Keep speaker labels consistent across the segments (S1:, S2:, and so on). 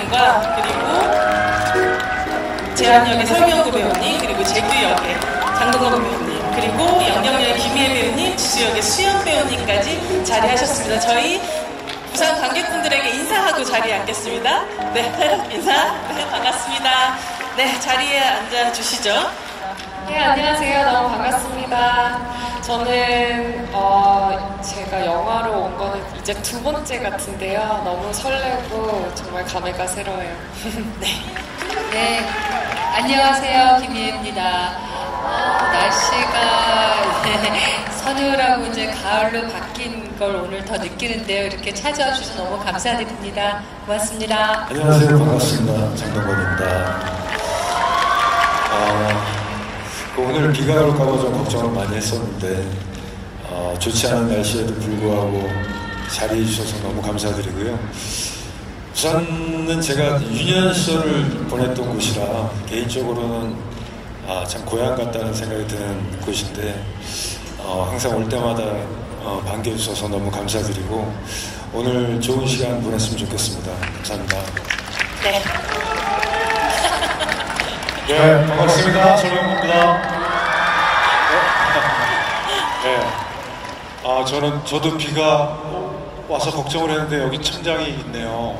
S1: 배우님과 그리고 제안역의 설명구 배우님, 그리고 제규 역의 장동건 배우님, 그리고 영영역의 김희애 배우님, 지수역의 수연 배우님까지 자리하셨습니다. 저희 부산 관객분들에게 인사하고 자리에 앉겠습니다. 네, 인사. 네, 반갑습니다. 네, 자리에 앉아주시죠.
S2: 네, 안녕하세요. 너무 반갑습니다. 저는 제가 영화로 온 거는 이제 두 번째 같은데요. 너무 설레고 정말 감회가 새로워요.
S1: 네.
S3: 네, 안녕하세요. 김희애입니다. 날씨가 서늘하고 이제 가을로 바뀐 걸 오늘 더 느끼는데요. 이렇게 찾아와 주셔서 너무 감사드립니다. 고맙습니다.
S4: 안녕하세요. 반갑습니다. 장동건입니다. 오늘 비가 올까봐 좀 걱정을 많이 했었는데 좋지 않은 날씨에도 불구하고 자리해 주셔서 너무 감사드리고요. 부산은 제가 유년 시절을 보냈던 곳이라 개인적으로는 참 고향 같다는 생각이 드는 곳인데 항상 올 때마다 반겨주셔서 너무 감사드리고 오늘 좋은 시간 보냈으면 좋겠습니다. 감사합니다.
S1: 네.
S4: 네, 반갑습니다. 설명구입니다. 네. 저도 비가 와서 걱정을 했는데 여기 천장이 있네요.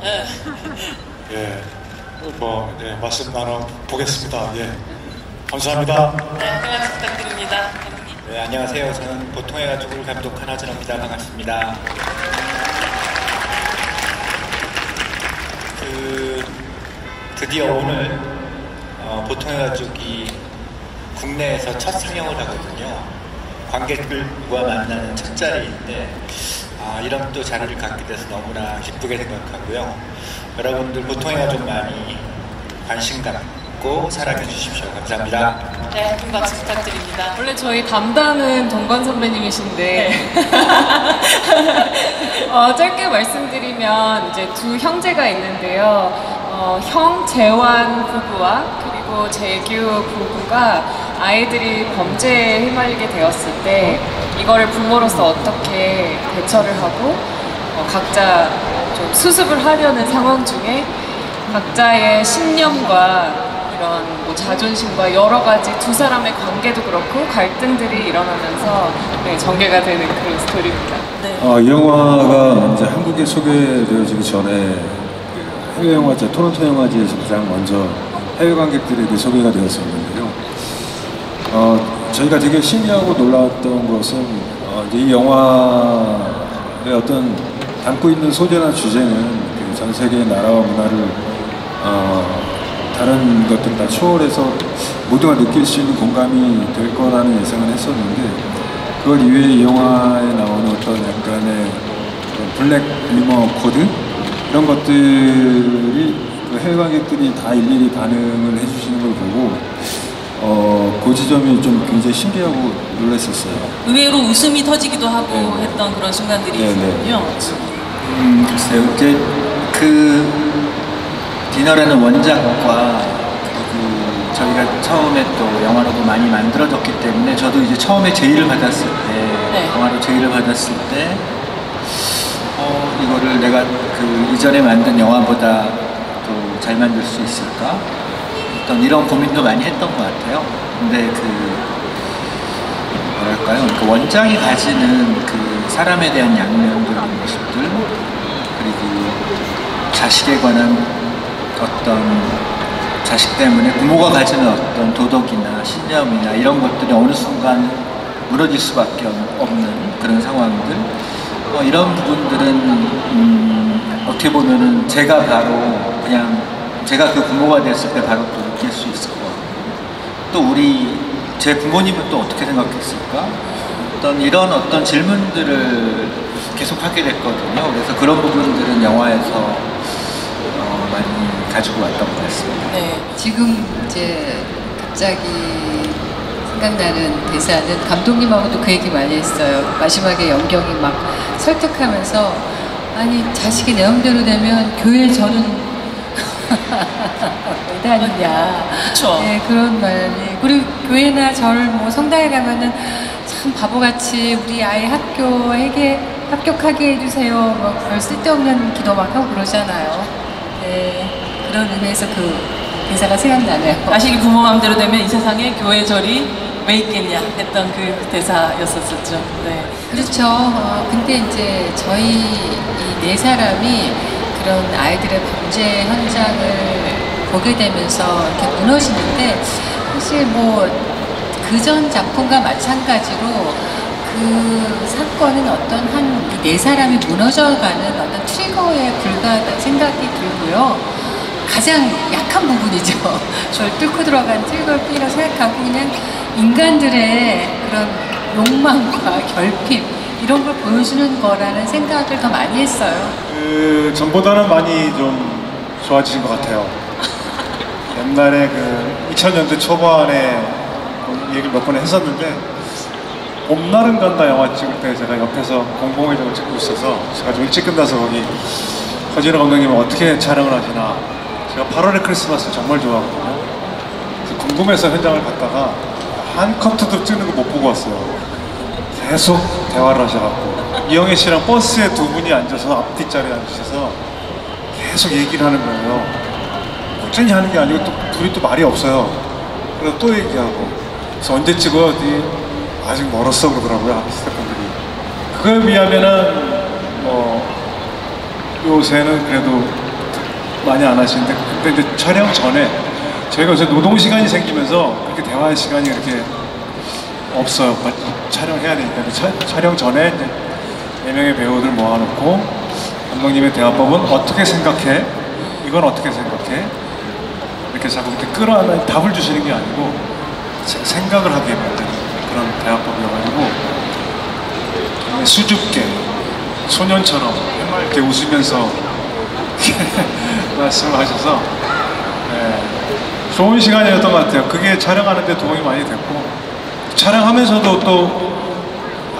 S4: 예. 네, 말씀 나눠보겠습니다. 예. 감사합니다.
S1: 네, 그만 부탁드립니다.
S5: 네, 안녕하세요. 저는 보통의 가족을 감독한 하진호입니다. 반갑습니다. 드디어 오늘 보통의 가족이 국내에서 첫 상영을 하거든요. 관객들과 만나는 첫 자리인데 이런 또 자리를 갖게 돼서 너무나 기쁘게 생각하고요. 여러분들 보통의 가족 많이 관심 갖고 사랑해 주십시오. 감사합니다.
S1: 네, 큰 박수 부탁드립니다.
S2: 원래 저희 담당은 동건 선배님이신데 짧게 말씀드리면 이제 두 형제가 있는데요. 형 재환 부부와 그리고 재규 부부가 아이들이 범죄에 휘말리게 되었을 때 이거를 부모로서 어떻게 대처를 하고 각자 좀 수습을 하려는 상황 중에 각자의 신념과 이런 뭐 자존심과 여러 가지 두 사람의 관계도 그렇고 갈등들이 일어나면서 전개가 되는 그런 스토리입니다.
S1: 네.
S4: 이 영화가 이제 한국에 소개되어지기 전에 해외 영화제, 토론토 영화제에서 가장 먼저 해외 관객들에게 소개가 되었었는데요. 저희가 되게 신기하고 놀랐던 것은 이제 이 영화의 어떤 담고 있는 소재나 주제는 전 세계의 나라와 문화를 다른 것들 다 초월해서 모두가 느낄 수 있는 공감이 될 거라는 예상을 했었는데 그걸 이외에 이 영화에 나오는 어떤 약간의 블랙 유머 코드 이런 것들이 그 해외 관객들이 다 일일이 반응을 해주시는 걸 보고 그 지점이 좀 굉장히 신기하고 놀랐었어요.
S1: 의외로 웃음이 터지기도 하고
S4: 네.
S1: 했던 그런 순간들이 있군요.
S5: 글쎄요. 이제 디너라는 원작과 그리고 저희가 처음에 또 영화로도 많이 만들어졌기 때문에 저도 이제 처음에 제의를 받았을 때 영화로 제의를 받았을 때 이거를 내가 그 이전에 만든 영화보다 또 잘 만들 수 있을까? 어떤 이런 고민도 많이 했던 것 같아요. 근데 뭐랄까요? 그 원작이 가지는 그 사람에 대한 양면적인 모습들 그리고 자식에 관한 어떤 자식 때문에 부모가 가지는 어떤 도덕이나 신념이나 이런 것들이 어느 순간 무너질 수밖에 없는 그런 상황들 이런 부분들은 어떻게 보면은 제가 바로 그냥 제가 그 부모가 됐을 때 바로 또 느낄 수 있을 것 같고 또 제 부모님은 또 어떻게 생각했을까? 이런 어떤 질문들을 계속 하게 됐거든요. 그래서 그런 부분들은 영화에서 많이 가지고 왔던 것 같습니다.
S1: 네.
S3: 지금 이제 갑자기 생각나는 대사는 감독님하고도 그 얘기 많이 했어요. 마지막에 연경이 막 설득하면서 아니 자식이 내 마음대로 되면 교회 저는 왜 다니냐.
S1: 그쵸.
S3: 네, 그런 말이. 그리고 교회나 절 뭐 성당에 가면은 참 바보같이 우리 아이 합격하게 해주세요. 막 별 쓸데없는 기도 막 하고 그러잖아요. 네. 그런 의미에서 그 대사가 생각나네요.
S1: 자식이 부모 마음대로 되면 이 세상에 교회 절이 왜 있겠냐 했던 그 대사였었죠. 네.
S3: 그렇죠. 근데 이제 저희 이 네 사람이 그런 아이들의 범죄 현장을 보게 되면서 이렇게 무너지는데 사실 뭐 그전 작품과 마찬가지로 그 사건은 어떤 한 네 사람이 무너져가는 어떤 트리거에 불과하다는 생각이 들고요. 가장 약한 부분이죠. 저를 뚫고 들어간 트리거를 뿐이라고 생각하고 그냥 인간들의 그런 욕망과 결핍 이런 걸 보여주는 거라는 생각을 더 많이 했어요.
S6: 그 전보다는 많이 좀 좋아지신 것 같아요. 옛날에 그 2000년대 초반에 얘기를 몇 번 했었는데 봄날은 간다 영화 찍을 때 제가 옆에서 공공의적을 찍고 있어서 제가 좀 일찍 끝나서 거기 허진호 감독님은 어떻게 촬영을 하시나 제가 8월의 크리스마스 정말 좋아하거든요. 그래서 궁금해서 현장을 갔다가 한 커트도 찍는 거 못 보고 왔어요. 계속 대화를 하셔갖고 이영애 씨랑 버스에 두 분이 앉아서 앞뒤 자리에 앉으셔서 계속 얘기를 하는 거예요. 꾸준히 하는 게 아니고 또 둘이 또 말이 없어요. 그래서 또 얘기하고 그래서 언제 찍어요? 아직 멀었어 그러더라고요. 스태프분들이. 그거에 비하면은 요새는 그래도 많이 안 하시는데 근데 이제 촬영 전에 저희가 요새 노동 시간이 생기면서 그렇게 대화할 시간이 이렇게 없어요. 촬영해야 되니까 촬영 전에 이제 4명의 배우들 모아놓고 감독님의 대화법은 어떻게 생각해? 이건 어떻게 생각해? 이렇게 자꾸 그때 끌어안아 답을 주시는 게 아니고 생각을 하게 만드는 그런 대화법이어가지고 수줍게 소년처럼 해맑게 웃으면서 말씀을 하셔서 좋은 시간이었던 것 같아요. 그게 촬영하는데 도움이 많이 됐고 촬영하면서도 또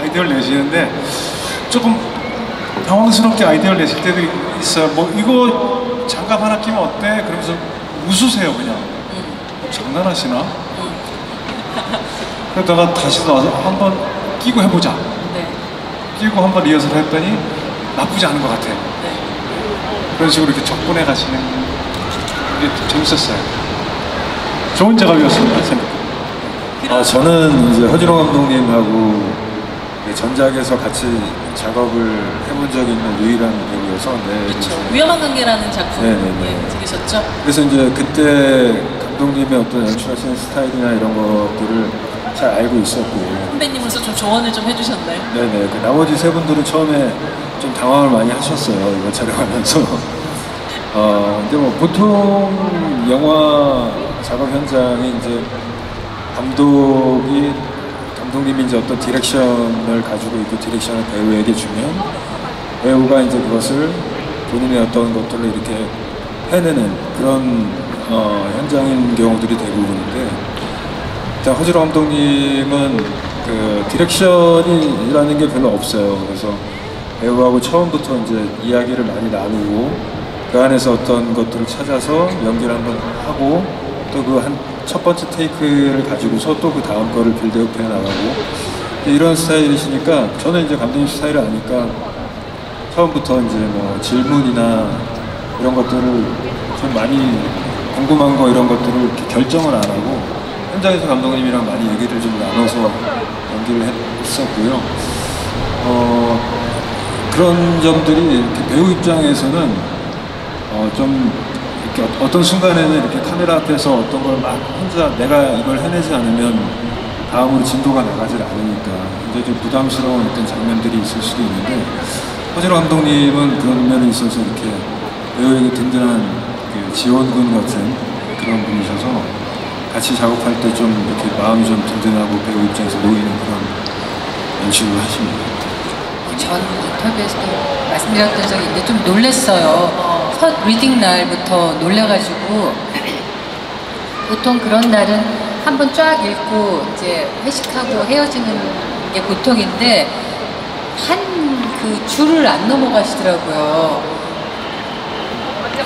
S6: 아이디어를 내시는데 조금 당황스럽게 아이디어를 내실 때도 있어요. 뭐 이거 장갑 하나 끼면 어때? 그러면서 웃으세요 그냥. 장난하시나? 그러다가 다시 나와서 한번 끼고 해보자.
S1: 네.
S6: 끼고 한번 리허설 했더니 나쁘지 않은 것 같아요.
S1: 네.
S6: 그런 식으로 이렇게 접근해 가시는 게 재밌었어요. 좋은 작업이었습니다.
S4: 저는 이제 허진호 감독님하고 전작에서 같이 작업을 해본 적이 있는 유일한 배우여서
S1: 그렇죠. 위험한 관계라는 작품
S4: 네네네.
S1: 찍으셨죠?
S4: 그래서 이제 그때 감독님의 어떤 연출하시는 스타일이나 이런 것들을 잘 알고 있었고
S1: 선배님으로서 좀 조언을 좀 해주셨나요?
S4: 네네. 그 나머지 세 분들은 처음에 좀 당황을 많이 하셨어요. 이거 촬영하면서. 근데 뭐 보통 영화 작업 현장에 이제 감독님이 이제 어떤 디렉션을 가지고 있고 디렉션을 배우에게 주면 배우가 이제 그것을 본인의 어떤 것들을 이렇게 해내는 그런 현장인 경우들이 대부분인데 일단 허진호 감독님은 그 디렉션이라는 게 별로 없어요. 그래서 배우하고 처음부터 이제 이야기를 많이 나누고 그 안에서 어떤 것들을 찾아서 연기를 한번 하고 또 그 첫 번째 테이크를 가지고서 또 그 다음 거를 빌드업 해 나가고 이런 스타일이시니까 저는 이제 감독님 스타일을 아니까 처음부터 이제 뭐 질문이나 이런 것들을 좀 많이 궁금한 거 이런 것들을 이렇게 결정을 안 하고 현장에서 감독님이랑 많이 얘기를 좀 나눠서 연기를 했었고요. 그런 점들이 이렇게 배우 입장에서는 좀 이렇게 어떤 순간에는 이렇게 카메라 앞에서 어떤 걸 막 혼자 내가 이걸 해내지 않으면 다음으로 진도가 나가질 않으니까 굉장히 좀 부담스러운 어떤 장면들이 있을 수도 있는데 허진호 감독님은 그런 면에 있어서 이렇게 배우에게 든든한 그 지원군 같은 그런 분이셔서 같이 작업할 때 좀 이렇게 마음이 좀 든든하고 배우 입장에서 놓이는 그런 연출을 하십니다.
S3: 전 인터뷰에서도 말씀드렸던 적이 있는데 좀 놀랬어요. 첫 리딩 날부터 놀래가지고 보통 그런 날은 한번 쫙 읽고 이제 회식하고 헤어지는 게 보통인데 한 그 줄을 안 넘어가시더라고요.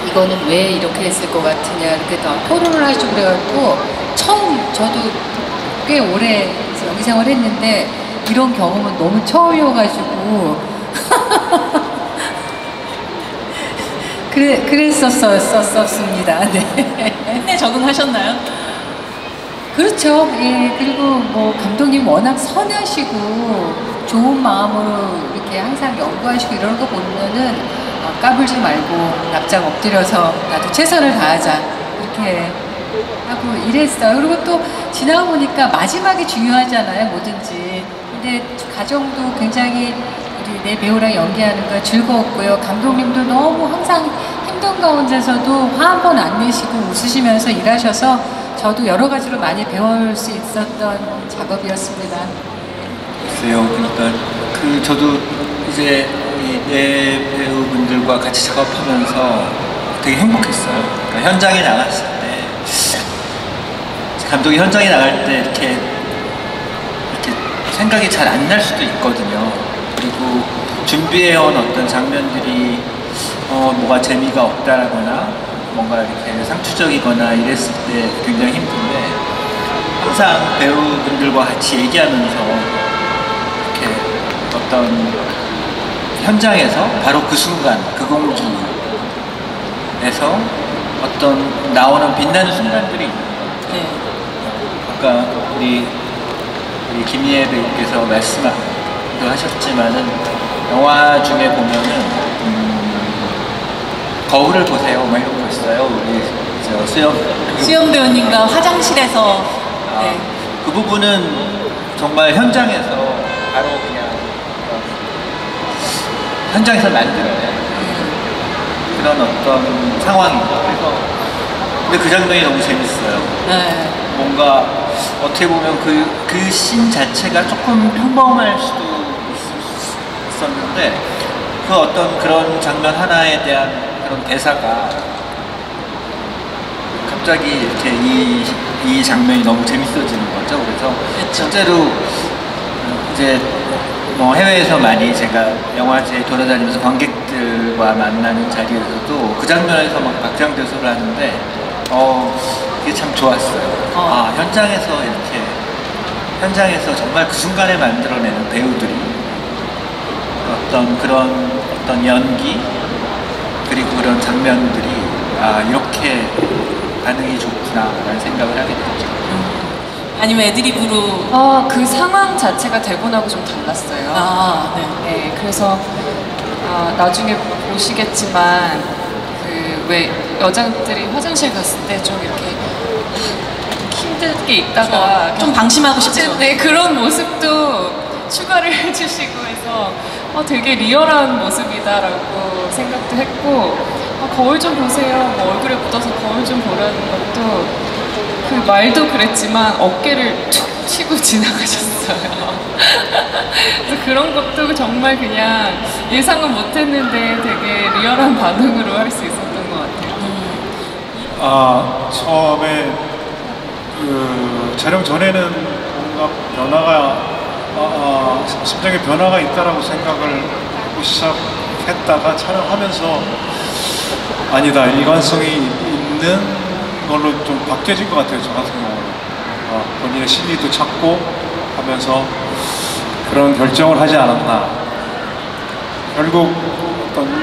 S3: 이거는 왜 이렇게 했을 것 같으냐 이렇게 다 토론을 하시고 그래갖고 처음 저도 꽤 오래 연기 생활을 했는데 이런 경험은 너무 처음이어가지고 그랬었습니다. 네.
S1: 힘내 적응하셨나요?
S3: 그렇죠. 예. 그리고 뭐 감독님 워낙 선하시고 좋은 마음으로 이렇게 항상 연구하시고 이런 거 보면은 까불지 말고 납작 엎드려서 나도 최선을 다하자 이렇게 하고 이랬어요. 그리고 또 지나고 보니까 마지막이 중요하잖아요, 뭐든지. 근데 과정도 굉장히 우리 내 배우랑 연기하는 거 즐거웠고요. 감독님도 너무 항상 힘든 가운데서도 화 한 번 안 내시고 웃으시면서 일하셔서 저도 여러 가지로 많이 배울 수 있었던 작업이었습니다.
S5: 글쎄요, 그러니까 저도 이제 내 배우분들과 같이 작업하면서 되게 행복했어요. 그러니까 현장에 나갔을 때, 감독이 현장에 나갈 때 이렇게 생각이 잘 안 날 수도 있거든요. 그리고 준비해온 어떤 장면들이 뭐가 재미가 없다라거나 뭔가 이렇게 상투적이거나 이랬을 때 굉장히 힘든데, 항상 배우분들과 같이 얘기하면서 이렇게 어떤 현장에서 바로 그 순간, 그 공기에서 어떤 나오는 빛나는 순간들이 있는 거예요.
S1: 네.
S5: 아까 우리 김희애 배우께서 말씀도 하셨지만은 영화 중에 보면은 거울을 보세요, 뭐 이런 거 있어요. 우리
S1: 수영 배우님과 화장실에서 네.
S5: 그 부분은 정말 현장에서 바로 그냥 현장에서 만들어내요. 그런 어떤 상황이고. 그래서 근데 그 장면이 너무 재밌어요.
S1: 네.
S5: 뭔가 어떻게 보면 그 씬 자체가 조금 평범할 수도 있었는데, 그 어떤 그런 장면 하나에 대한 그런 대사가 갑자기 이렇게 이 장면이 너무 재밌어지는 거죠. 그래서 실제로 이제 뭐 해외에서 많이 제가 영화제 돌아다니면서 관객들과 만나는 자리에서도 그 장면에서 막 박장대소를 하는데 그게 참 좋았어요. 현장에서 정말 그 순간에 만들어내는 배우들이 어떤 연기 그리고 그런 장면들이 이렇게 반응이 좋구나라는 생각을 하게 됐죠.
S1: 아니면 애드리브로
S2: 그 상황 자체가 대본하고 좀 달랐어요.
S1: 네.
S2: 네, 그래서 나중에 보시겠지만 왜 여자들이 화장실 갔을 때 좀 이렇게 힘들게 있다가
S1: 좀 방심하고 싶죠.
S2: 네, 그런 모습도 추가를 해주시고 해서 되게 리얼한 모습이다라고 생각도 했고, 거울 좀 보세요, 뭐 얼굴에 묻어서 거울 좀 보라는 것도, 그 말도 그랬지만 어깨를 툭 치고 지나가셨어요. 그래서 그런 것도 정말 그냥 예상은 못했는데 되게 리얼한 반응으로 할 수 있었던 것 같아요.
S6: 처음에 촬영 전에는 뭔가 변화가 심정의 변화가 있다라고 생각을 하고 시작했다가 촬영하면서 아니다, 일관성이 있는 걸로 좀 바뀌어진 것 같아요. 저 같은 경우는 본인의 심리도 찾고 하면서 그런 결정을 하지 않았나. 결국 어떤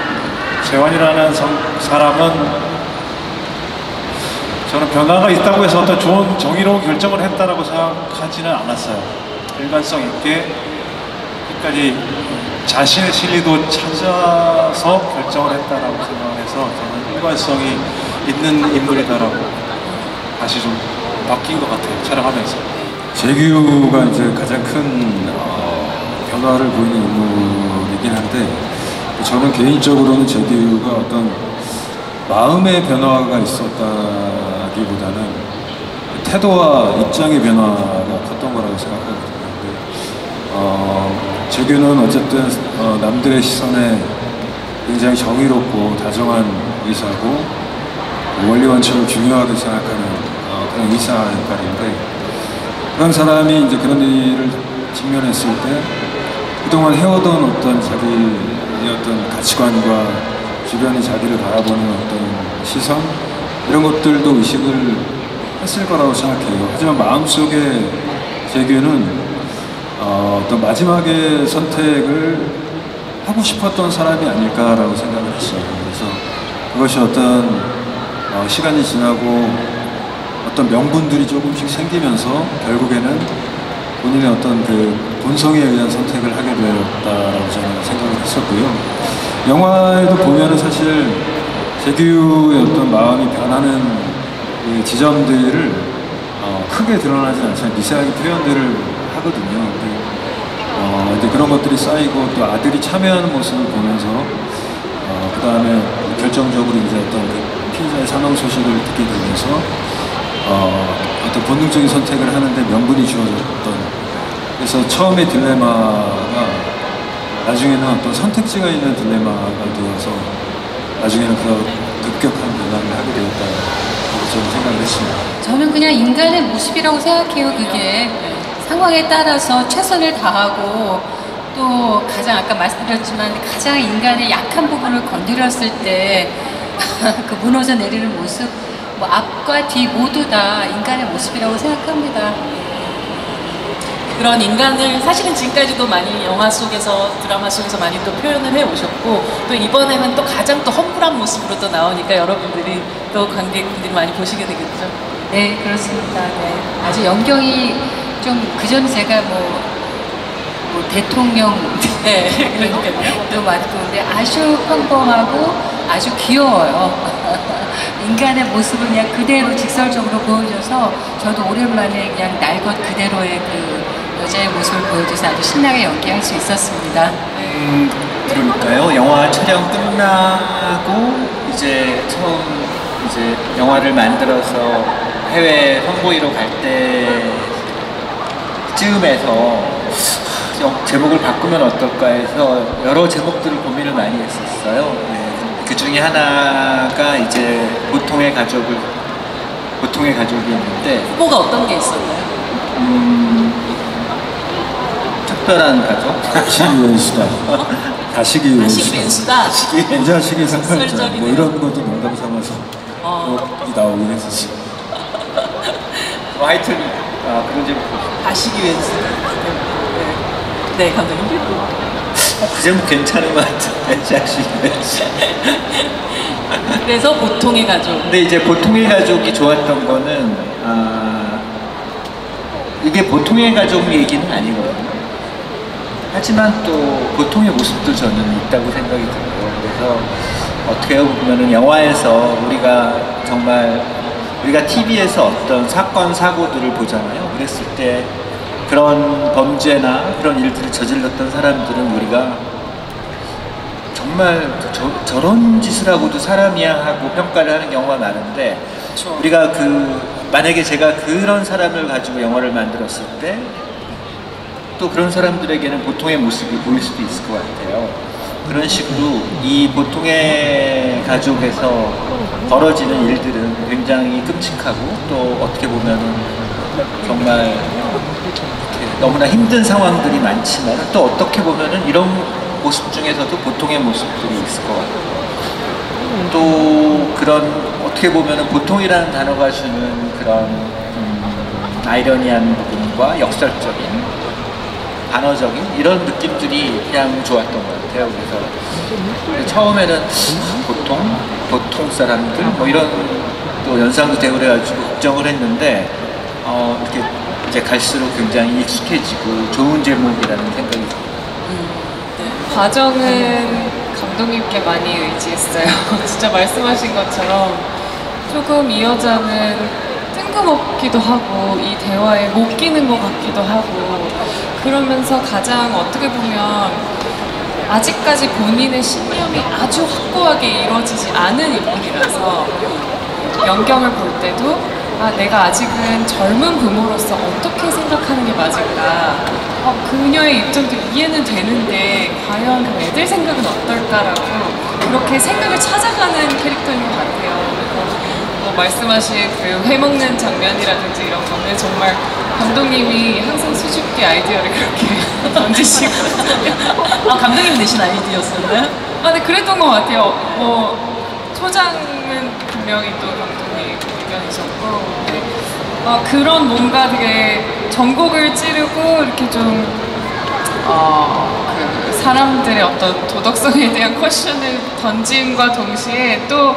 S6: 재환이라는 사람은 저는 변화가 있다고 해서 어떤 좋은 정의로운 결정을 했다라고 생각하지는 않았어요. 일관성 있게 끝까지 자신의 진리도 찾아서 결정을 했다라고 생각해서 저는 일관성이 있는 인물이다라고 다시 좀 바뀐 것 같아요. 촬영하면서.
S4: 재규가 이제 가장 큰 변화를 보이는 인물이긴 한데, 저는 개인적으로는 재규가 어떤 마음의 변화가 있었다기보다는 태도와 입장의 변화가 컸던 거라고 생각하거든요. 재규는 어쨌든 남들의 시선에 굉장히 정의롭고 다정한 의사고 원리 원칙을 중요하게 생각하는 그런 의사 역할인데, 그런 사람이 이제 그런 일을 직면했을 때 그동안 해오던 어떤 자기의 어떤 가치관과 주변이 자기를 바라보는 어떤 시선, 이런 것들도 의식을 했을 거라고 생각해요. 하지만 마음속에 재규는 어떤 마지막에 선택을 하고 싶었던 사람이 아닐까라고 생각을 했어요. 그래서 그것이 어떤 시간이 지나고 어떤 명분들이 조금씩 생기면서 결국에는 본인의 어떤 그 본성에 의한 선택을 하게 되었다라고 저는 생각을 했었고요. 영화에도 보면은 사실 재규의 어떤 마음이 변하는 그 지점들을 크게 드러나지 않지만 미세하게 표현들을 하거든요. 이제 그런 것들이 쌓이고 또 아들이 참여하는 모습을 보면서 그 다음에 결정적으로 이제 어떤 그 피해자의 사망 소식을 듣게 되면서 어떤 본능적인 선택을 하는데 명분이 주어졌던, 그래서 처음에 딜레마가 나중에는 어떤 선택지가 있는 딜레마가 되어서 나중에는 그 급격한 변화를 하게 되었다고 저는 생각을 했습니다.
S3: 저는 그냥 인간의 모습이라고 생각해요. 그게 상황에 따라서 최선을 다하고 또 가장 아까 말씀드렸지만 가장 인간의 약한 부분을 건드렸을 때 그 무너져 내리는 모습, 뭐 앞과 뒤 모두 다 인간의 모습이라고 생각합니다.
S1: 그런 인간을 사실은 지금까지도 많이 영화 속에서, 드라마 속에서 많이 또 표현을 해 오셨고, 또 이번에는 또 가장 또 험불한 모습으로 또 나오니까 여러분들이 또 관객분들이 많이 보시게 되겠죠.
S3: 네, 그렇습니다. 네. 아주 연경이 좀 그전 제가 뭐 대통령
S1: 네, 그러니까요.
S3: 또 맡고, 근데 아주 평범하고 아주 귀여워요. 인간의 모습을 그냥 그대로 직설적으로 보여줘서 저도 오랜만에 그냥 날 것 그대로의 그 여자의 모습을 보여줘서 아주 신나게 연기할 수 있었습니다.
S5: 그러니까요. 영화 촬영 끝나고 이제 처음 이제 영화를 만들어서 해외 선보이러 갈 때쯤에서 제목을 바꾸면 어떨까 해서 여러 제목들을 고민을 많이 했었어요. 네. 그 중에 하나가 이제 보통의 가족이 있는데,
S1: 후보가 어떤 게 있었나요?
S5: 특별한 가족?
S4: 다시기 위한 수다. 다시기 위한
S1: 다시기 위한 수다.
S4: 부자식의 상팔자.
S1: 직설적이네요.
S4: 뭐 이런 것도 농담 삼아서 나오긴 했었어요.
S5: 하여튼 그런 제목.
S1: 다시기 위한 수다. 네, 감독님.
S5: 그 제목 괜찮은 것 같은데, 자식이.
S1: 그래서 보통의 가족.
S5: 근데 이제 보통의 가족이 좋았던 거는 이게 보통의 가족 얘기는 아니거든요. 하지만 또 보통의 모습도 저는 있다고 생각이 들어요. 그래서 어떻게 보면은 영화에서 우리가 TV에서 어떤 사건 사고들을 보잖아요. 그랬을 때 그런 범죄나 그런 일들을 저질렀던 사람들은 우리가 정말 저런 짓을 하고도 사람이야 하고 평가를 하는 경우가 많은데,
S1: 그렇죠.
S5: 우리가 만약에 제가 그런 사람을 가지고 영화를 만들었을 때 또 그런 사람들에게는 보통의 모습이 보일 수도 있을 것 같아요. 그런 식으로 이 보통의 가족에서 벌어지는 일들은 굉장히 끔찍하고 또 어떻게 보면은 정말 너무나 힘든 상황들이 많지만 또 어떻게 보면은 이런 모습 중에서도 보통의 모습들이 있을 것 같아요. 또 그런 어떻게 보면은 보통이라는 단어가 주는 그런 아이러니한 부분과 역설적인 반어적인 이런 느낌들이 그냥 좋았던 것 같아요. 그래서 처음에는 보통 사람들 뭐 이런 또 연상도 되고 그래가지고 걱정을 했는데 이렇게 이제 갈수록 굉장히 익숙해지고 좋은 제목이라는 생각이 듭니다.
S2: 과정은 감독님께 많이 의지했어요. 진짜 말씀하신 것처럼 조금 이 여자는 뜬금없기도 하고 이 대화에 못 끼는 것 같기도 하고, 그러면서 가장 어떻게 보면 아직까지 본인의 신념이 아주 확고하게 이루어지지 않은 인물이라서 연경을 볼 때도 내가 아직은 젊은 부모로서 어떻게 생각하는 게 맞을까, 그녀의 입장도 이해는 되는데 과연 애들 생각은 어떨까라고 그렇게 생각을 찾아가는 캐릭터인 것 같아요. 뭐 말씀하신 그 회먹는 장면이라든지 이런 거는 정말 감독님이 항상 수줍게 아이디어를 그렇게 던지시거든요.
S1: 감독님 내신 아이디어였었나요?
S2: 네, 그랬던 것 같아요. 초장은 분명히 또 감독님 의견이셨고, 그런 뭔가 되게 전곡을 찌르고 이렇게 좀 그 사람들의 어떤 도덕성에 대한 퀘션을 던짐과 동시에 또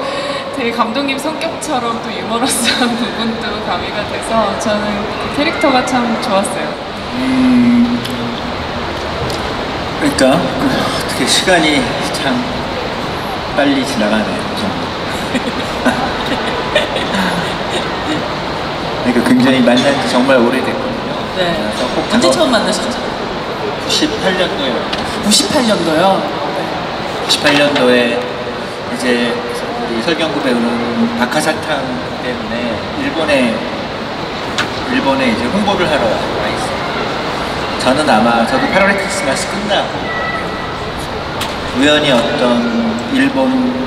S2: 되게 감독님 성격처럼 또 유머러스한 부분도 가미가 돼서 저는 그 캐릭터가 참 좋았어요.
S5: 그러니까 어떻게 시간이 참 빨리 지나가네요. 그러니까 굉장히 만난 지 정말 오래됐거든요.
S1: 네.
S5: 그래서 꼭
S1: 언제 처음 만나셨죠?
S5: 98년도에
S1: 98년도요.
S5: 98년도에 이제 우리 설경구 배우는 박하사탕 때문에 일본에 이제 홍보를 하러 와 있어요. 저는 아마 저도 8월의 크리스마스 끝나고 우연히 어떤 일본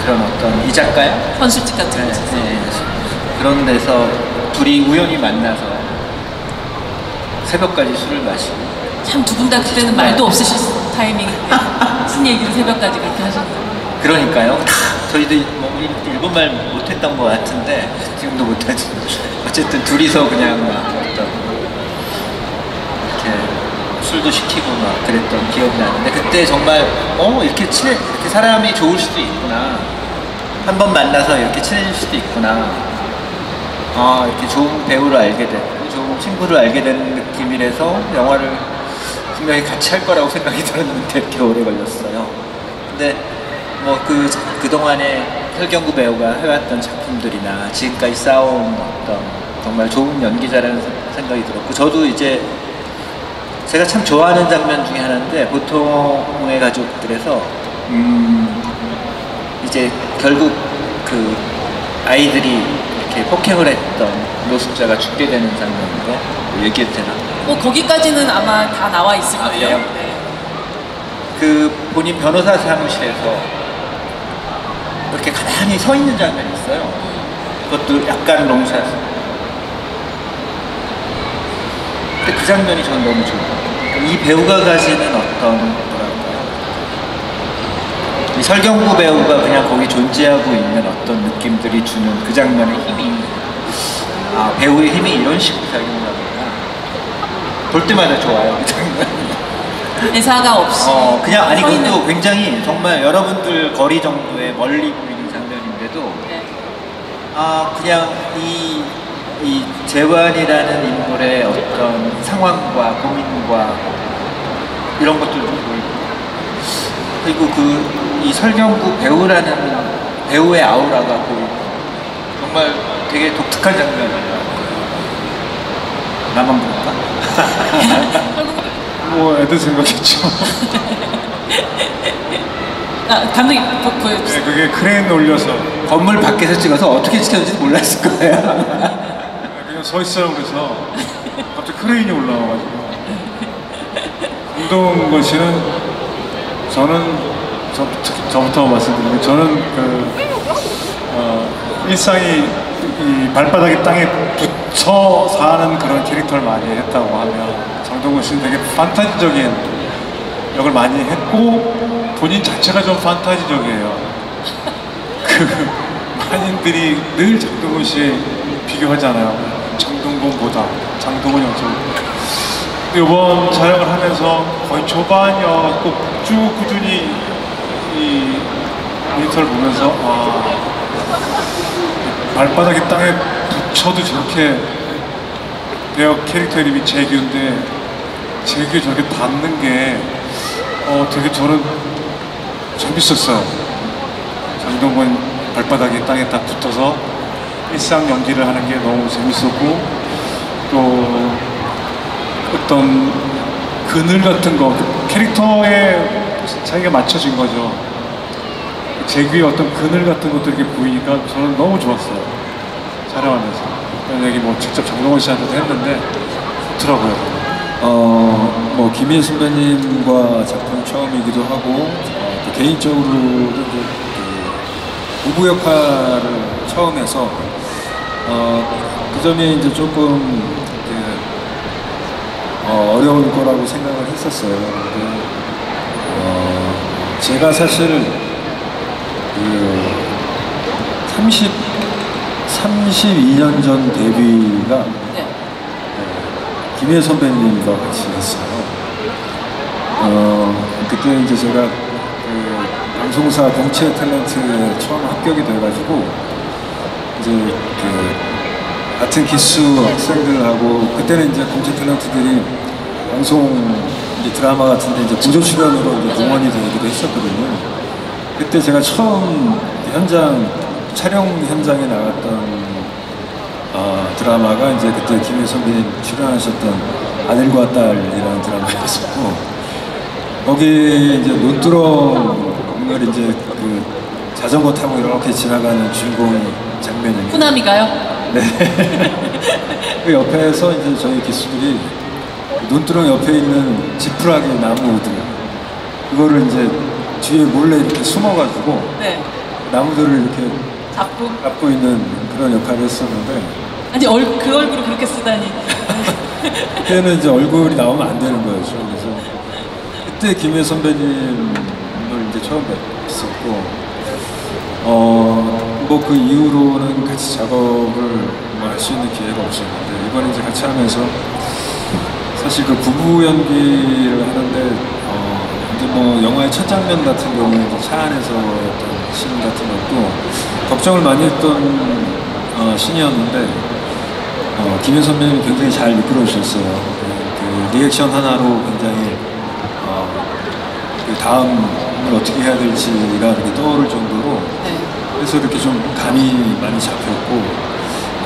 S5: 그런 어떤 이자카야?
S1: 선술집 같은 곳에서.
S5: 네. 그런 데서 둘이 우연히 만나서 새벽까지 술을 마시고
S1: 참 두 분 다 그때는 말도 없으실 타이밍인데 무슨 얘기를 새벽까지 그렇게 하셨나요?
S5: 그러니까요. 저희도 뭐 일본말 못했던 것 같은데 지금도 못하지. 어쨌든 둘이서 그냥 막 어떤 이렇게 술도 시키고 막 그랬던 기억이 나는데 그때 정말 이렇게 이렇게 사람이 좋을 수도 있구나. 한 번 만나서 이렇게 친해질 수도 있구나. 이렇게 좋은 배우를 알게 되고 좋은 친구를 알게 되는 느낌이라서 영화를 분명히 같이 할 거라고 생각이 들었는데 이렇게 오래 걸렸어요. 근데 뭐 그동안에 설경구 배우가 해왔던 작품들이나 지금까지 쌓아온 어떤 정말 좋은 연기자라는 생각이 들었고 저도 이제 제가 참 좋아하는 장면 중에 하나인데 보통의 가족들에서 이제 결국 그 아이들이 이렇게 폭행을 했던 노숙자가 죽게 되는 장면인데 얘기해도 되나?
S1: 거기까지는 아마 다 나와 있을 거예요.
S5: 그래요?
S1: 네.
S5: 그 본인 변호사 사무실에서 이렇게 가만히 서 있는 장면이 있어요. 그것도 약간 롱샷. 근데 그 장면이 저는 너무 좋아요. 이 배우가 가지는 어떤 뭐랄까요? 이 설경구 배우가 그냥 거기 존재하고 있는 어떤 느낌들이 주는 그 장면의 힘이 배우의 힘이 이런 식으로 작용하구나. 볼 때마다 좋아요. 그 장면.
S1: 대사가 없이
S5: 그냥 아니
S1: 서 있는-
S5: 그것도 굉장히 정말 여러분들 거리 정도의 멀리 보이는 장면인데도
S1: 네.
S5: 그냥 이 재환이라는 인물의 어떤 상황과 고민과 이런 것들도 보이고 그리고 이 설경구 배우라는 배우의 아우라가 보이고 정말 되게 독특한 장면이에요. 나만 그런가?
S6: 뭐 애들 생각했죠.
S1: 감독님 보여주세요.
S6: 네, 그게 크레인 올려서
S5: 건물 밖에서 찍어서 어떻게 찍었는지 몰랐을 거예요.
S6: 그냥 서 있어요. 그래서 갑자기 크레인이 올라와가지고 김동건 씨는 저부터 말씀드리면 저는 일상이 이 발바닥이 땅에 붙여 사는 그런 캐릭터를 많이 했다고 하면 장동건 씨는 되게 판타지적인 역을 많이 했고 본인 자체가 좀 판타지적이에요. 많은들이 늘 장동건 씨에 비교하잖아요. 장동건보다 장동건이 어쩌고. 이번 촬영을 하면서 거의 초반이었고 쭉 꾸준히 이 모니터를 보면서 발바닥이 땅에 붙여도 저렇게 배역 캐릭터 이름이 재규인데 재규에 저렇게 닿는 게 되게 저는 재밌었어요. 장동건 발바닥이 땅에 딱 붙어서 일상 연기를 하는 게 너무 재밌었고 또 어떤 그늘 같은 거 캐릭터에 자기가 맞춰진 거죠. 재규의 어떤 그늘 같은 것도 이렇게 보이니까 저는 너무 좋았어요. 촬영하면서. 그런 얘기 뭐 직접 장동건 씨한테도 했는데 좋더라고요.
S4: 뭐 김희애 선배님과 작품 처음이기도 하고 또 개인적으로도 이제 부부 역할을 처음 해서 그 점이 이제 조금 어려울 거라고 생각을 했었어요. 근데 제가 사실 32년 전 데뷔가
S1: 네.
S4: 김희애 선배님과 같이 했어요. 그때 이제 제가 그 방송사 공채 탤런트에 처음 합격이 돼가지고 이제 그 같은 기수 학생들하고 그때는 이제 공채 탤런트들이 방송 이제 드라마 같은데 이제 부조 출연으로 이제 공헌이 되기도 했었거든요. 그때 제가 처음 촬영 현장에 나갔던 드라마가 이제 그때 김혜 선배님 출연하셨던 아들과 딸이라는 드라마였었고, 거기에 이제 논두렁을 이제 그 자전거 타고 이렇게 지나가는 주인공 장면이
S1: 후남이가요?
S4: 네. 그 옆에서 이제 저희 기수들이 논두렁 옆에 있는 지푸라기 나무들 그거를 이제 뒤에 몰래 이렇게 숨어가지고
S1: 네.
S4: 나무들을 이렇게
S1: 잡고
S4: 있는 그런 역할을 했었는데,
S1: 아니 그 얼굴을 그렇게 쓰다니.
S4: 그때는 이제 얼굴이 나오면 안 되는 거였죠. 그래서 그때 김혜 선배님을 이제 처음 뵀었고, 뭐 그 이후로는 같이 작업을 할 수 있는 기회가 없었는데, 이번에 이제 같이 하면서 사실 그 부부 연기를 하는데 이제 뭐 영화의 첫 장면 같은 경우에 차 안에서 어떤 씬 같은 것도 걱정을 많이 했던 씬이었는데 김현 선배님이 굉장히 잘 이끌어 주셨어요. 그 리액션 하나로 굉장히 그 다음을 어떻게 해야 될지가 이렇게 떠오를 정도로 그래서 이렇게 좀 감이 많이 잡혔고,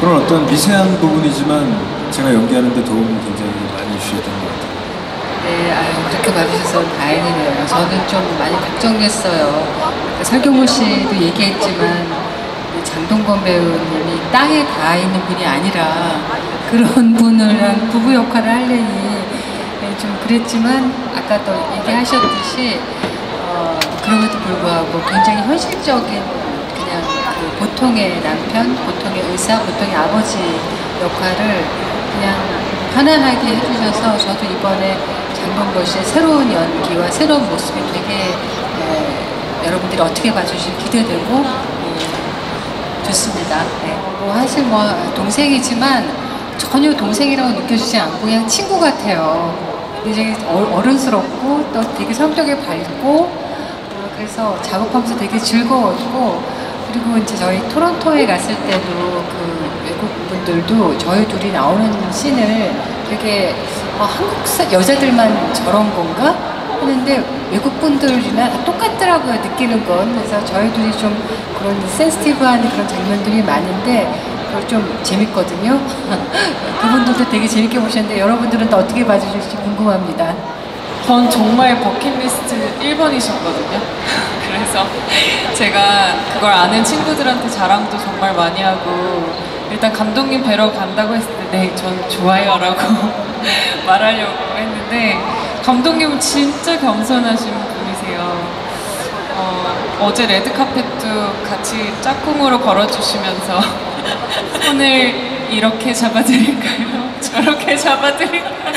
S4: 그런 어떤 미세한 부분이지만 제가 연기하는데 도움을 굉장히 많이 주셨던 것 같아요.
S3: 네, 아유, 그렇게 봐주셔서 다행이네요. 저는 좀 많이 걱정했어요. 설경구 씨도 얘기했지만 장동건 배우님이 땅에 닿아 있는 분이 아니라 그런 분을 한 부부 역할을 하려니 좀 그랬지만 아까 또 얘기하셨듯이 그럼에도 불구하고 굉장히 현실적인 그냥 그 보통의 남편, 보통의 의사, 보통의 아버지 역할을 그냥 편안하게 해주셔서 저도 이번에 장동건 씨의 새로운 연기와 새로운 모습이 되게 여러분들이 어떻게 봐주실지 기대되고 좋습니다. 네. 뭐 사실 뭐 동생이지만 전혀 동생이라고 느껴지지 않고 그냥 친구 같아요. 굉장히 어른스럽고 또 되게 성격이 밝고 그래서 작업하면서 되게 즐거웠고, 그리고 이제 저희 토론토에 갔을 때도 그 외국 분들도 저희 둘이 나오는 씬을 되게 한국 여자들만 저런 건가 하는데 외국 분들이나 다 똑같더라고요, 느끼는 건. 그래서 저희 둘이 좀 그런 센시티브한 그런 장면들이 많은데 그걸 좀 재밌거든요. 그분들도 되게 재밌게 보셨는데 여러분들은 또 어떻게 봐주실지 궁금합니다.
S2: 전 정말 버킷리스트 1번이셨거든요. 그래서 제가 그걸 아는 친구들한테 자랑도 정말 많이 하고, 일단 감독님 뵈러 간다고 했을 때 네, 전 좋아요 라고 말하려고 했는데, 감독님은 진짜 겸손하신 분이세요. 어제 레드카펫도 같이 짝꿍으로 걸어주시면서 손을 이렇게 잡아드릴까요? 저렇게 잡아드릴까요?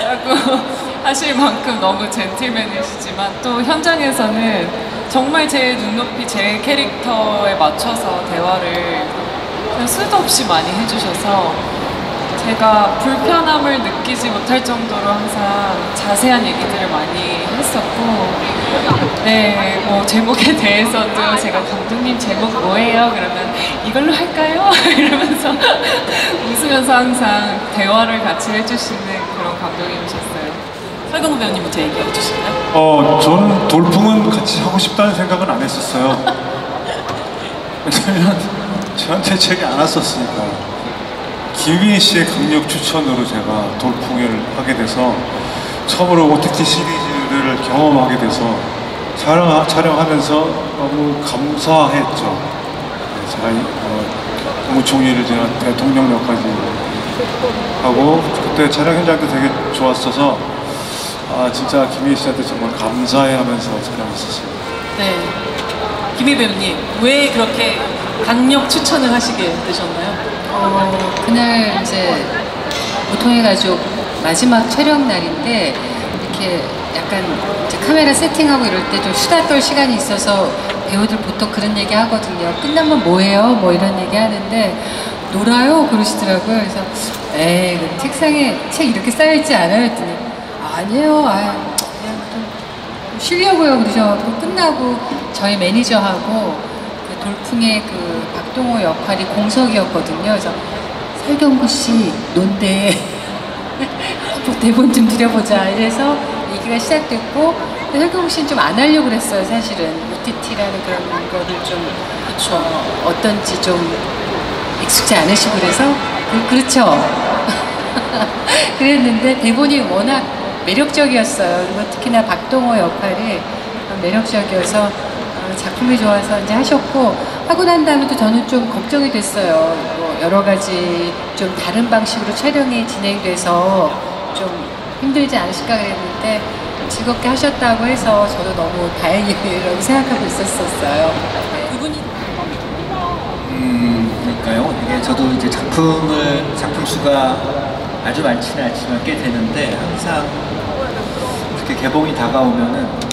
S2: 라고 하실 만큼 너무 젠틀맨이시지만, 또 현장에서는 정말 제 눈높이, 제 캐릭터에 맞춰서 대화를 그냥 수도 없이 많이 해주셔서 제가 불편함을 느끼지 못할 정도로 항상 자세한 얘기들을 많이 했었고, 네, 뭐 제목에 대해서도 제가 감독님 제목 뭐예요? 그러면 이걸로 할까요? 이러면서 웃으면서 항상 대화를 같이 해주시는 그런 감독님이셨어요.
S1: 설경구 배우님부터 얘기해 주실까요?
S6: 저는 돌풍은 같이 하고 싶다는 생각은 안 했었어요. 왜냐면 저한테 책이 안 왔었으니까. 김희애 씨의 강력 추천으로 제가 돌풍을 하게 돼서 처음으로 OTT 시리즈를 경험하게 돼서 촬영하면서 너무 감사했죠. 제가 국무총리를 제가 대통령역까지 하고 그때 촬영 현장도 되게 좋았어서 진짜 김희애 씨한테 정말 감사해하면서 촬영했었어요.
S1: 네, 김희 배우님 왜 그렇게 강력 추천을 하시게 되셨나요?
S3: 그날 이제 보통의 가족 마지막 촬영 날인데 이렇게 약간 이제 카메라 세팅하고 이럴 때 좀 수다 떨 시간이 있어서 배우들 보통 그런 얘기 하거든요. 끝나면 뭐해요? 뭐 이런 얘기 하는데 놀아요? 그러시더라고요. 그래서 에이, 책상에 책 이렇게 쌓여있지 않아요? 했더니 아니에요. 쉬려고요. 그러셔서 끝나고 저희 매니저하고 그 돌풍의 그 박동호 역할이 공석이었거든요. 그래서 설경구 씨 논대 대본 좀 드려보자 이래서 얘기가 시작됐고 설경구 씨는 좀 안 하려고 그랬어요. 사실은 OTT라는 그런 거를 좀 어떤지 좀 익숙지 않으시고 그래서 그렇죠. 그랬는데 대본이 워낙 매력적이었어요. 그리고 특히나 박동호 역할이 매력적이어서 작품이 좋아서 이제 하셨고 하고 난 다음에 또 저는 좀 걱정이 됐어요. 뭐 여러 가지 좀 다른 방식으로 촬영이 진행돼서 좀 힘들지 않으실까 그랬는데 즐겁게 하셨다고 해서 저도 너무 다행이라고 생각하고 있었어요. 그분이
S5: 그러니까요. 이게 저도 이제 작품 수가 아주 많지는 않지만 꽤 되는데 항상 그렇게 개봉이 다가오면은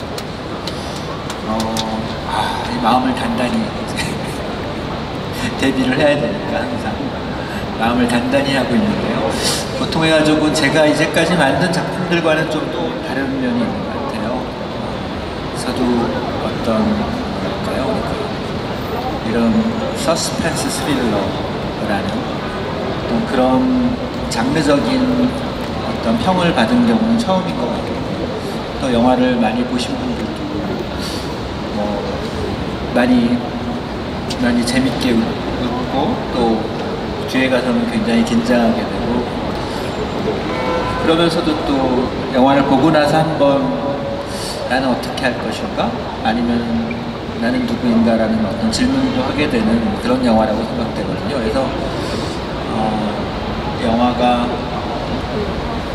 S5: 이 마음을 단단히 이제 대비를 해야 되니까 항상 마음을 단단히 하고 있는데요. 보통 해가지고 제가 이제까지 만든 작품들과는 좀 또 다른 면이 있는 것 같아요. 저도 어떤 뭐랄까요? 이런 서스펜스 스릴러라는 어떤 그런 장르적인 어떤 평을 받은 경우는 처음인 것 같아요. 또 영화를 많이 보신 분들도 뭐 많이 재밌게 웃고 또 뒤에 가서는 굉장히 긴장하게 되고 그러면서도 또 영화를 보고 나서 한번 나는 어떻게 할 것인가? 아니면 나는 누구인가라는 어떤 질문도 하게 되는 그런 영화라고 생각되거든요. 그래서 영화가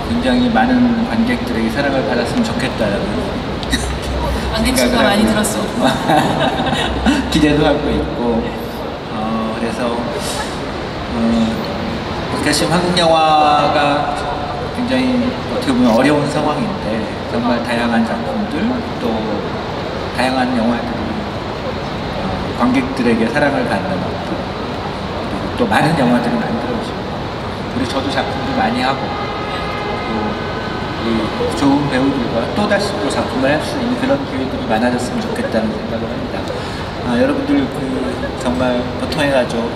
S5: 굉장히 많은 관객들에게 사랑을 받았으면 좋겠다라는
S1: 관객수가 많이 들었어.
S5: 기대도 하고 있고 그래서 지금 한국 영화가 굉장히 어떻게 보면 어려운 상황인데 정말 다양한 작품들 또 다양한 영화들이 관객들에게 사랑을 받는 어떤 그리고 또 많은 영화들이 만들어지고 그리고 저도 작품도 많이 하고 또 이 좋은 배우들과 또다시 또 작품을 할 수 있는 그런 기회들이 많아졌으면 좋겠다는 생각을 합니다. 여러분들 정말 보통해가지고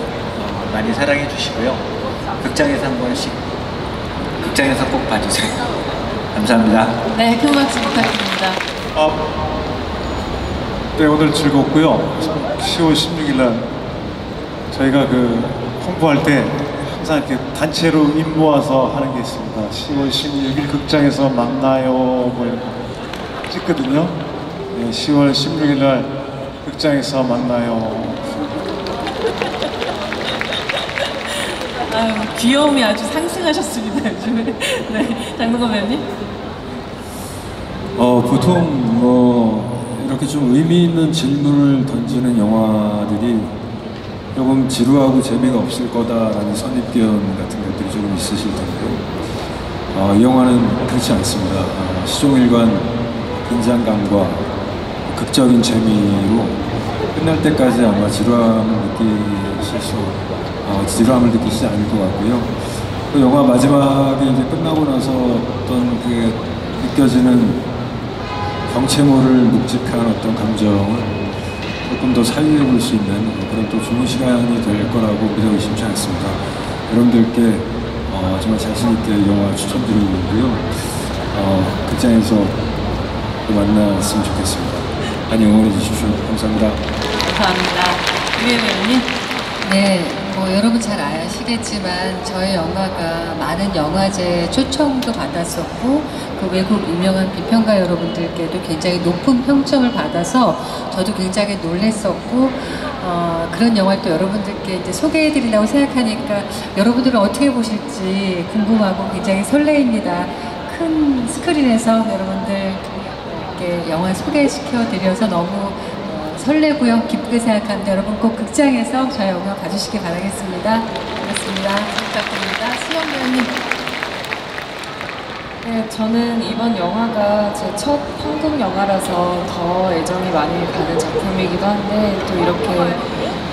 S5: 많이 사랑해 주시고요. 극장에서 한 번씩 극장에서 꼭 봐주세요. 감사합니다.
S1: 네, 큰 박수 부탁드립니다.
S6: 네, 오늘 즐겁고요. 10월 16일 날 저희가 홍보할 때 항상 이렇게 단체로 입 모아서 하는 게 있습니다. 10월 16일 극장에서 만나요 뭐 이렇게 찍거든요. 네, 10월 16일 날 극장에서 만나요.
S1: 귀여움이 아주 상승하셨습니다, 요즘에. 네, 장동건 배우님.
S4: 보통 이렇게 좀 의미 있는 질문을 던지는 영화들이 조금 지루하고 재미가 없을 거다라는 선입견 같은 것들이 조금 있으실 텐데요. 이 영화는 그렇지 않습니다. 시종일관 긴장감과 극적인 재미로 끝날 때까지 아마 지루함을 느끼시지 않을 것 같고요. 또 영화 마지막에 이제 끝나고 나서 어떤 그 느껴지는 정체모를 묵직한 어떤 감정을 조금 더 살려 볼 수 있는 그런 또 좋은 시간이 될 거라고 믿어 의심치 않습니다. 여러분들께 정말 자신 있게 영화 추천드리고요. 극장에서 또 만났으면 좋겠습니다. 많이 응원해 주십시오. 감사합니다.
S1: 감사합니다. 유혜 배우님.
S3: 네, 여러분 잘 아시겠지만 저희 영화가 많은 영화제 초청도 받았었고 그 외국 유명한 비평가 여러분들께도 굉장히 높은 평점을 받아서 저도 굉장히 놀랬었고 그런 영화를 또 여러분들께 이제 소개해드린다고 생각하니까 여러분들은 어떻게 보실지 궁금하고 굉장히 설레입니다. 큰 스크린에서 여러분들께 영화 소개시켜드려서 너무 설레고요. 기쁘게 생각합니다. 여러분 꼭 극장에서 저희 영화 봐주시기 바라겠습니다. 고맙습니다.
S1: 부탁드립니다. 수영 배우님.
S2: 네, 저는 이번 영화가 제 첫 한국 영화라서 더 애정이 많이 가는 작품이기도 한데 또 이렇게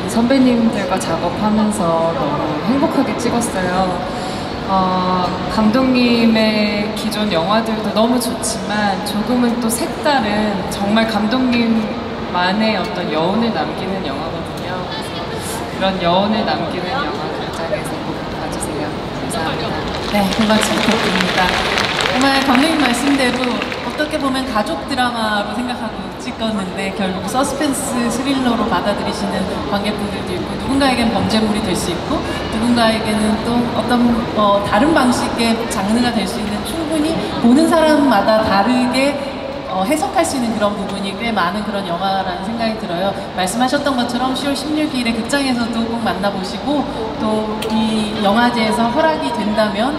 S2: 선배님들과 작업하면서 너무 행복하게 찍었어요. 감독님의 기존 영화들도 너무 좋지만 조금은 또 색다른 정말 감독님만의 어떤 여운을 남기는 영화거든요. 그래서 그런 여운을 남기는 영화 극장에서 꼭 봐주세요. 감사합니다.
S7: 네, 그 말씀 부탁드립니다. 정말 감독님 말씀대로 어떻게 보면 가족 드라마로 생각하고 찍었는데 결국 서스펜스 스릴러로 받아들이시는 관객분들도 있고 누군가에겐 범죄물이 될 수 있고 누군가에게는 또 어떤 다른 방식의 장르가 될 수 있는 충분히 보는 사람마다 다르게 해석할 수 있는 그런 부분이 꽤 많은 그런 영화라는 생각이 들어요. 말씀하셨던 것처럼 10월 16일에 극장에서도 꼭 만나보시고 또 이 영화제에서 허락이 된다면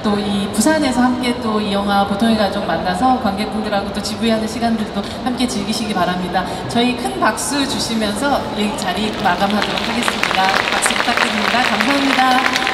S7: 또 이 부산에서 함께 또 이 영화 보통의 가족 만나서 관객분들하고 또 지부하는 시간들도 함께 즐기시기 바랍니다. 저희 큰 박수 주시면서 이 자리 마감하도록 하겠습니다. 박수 부탁드립니다. 감사합니다.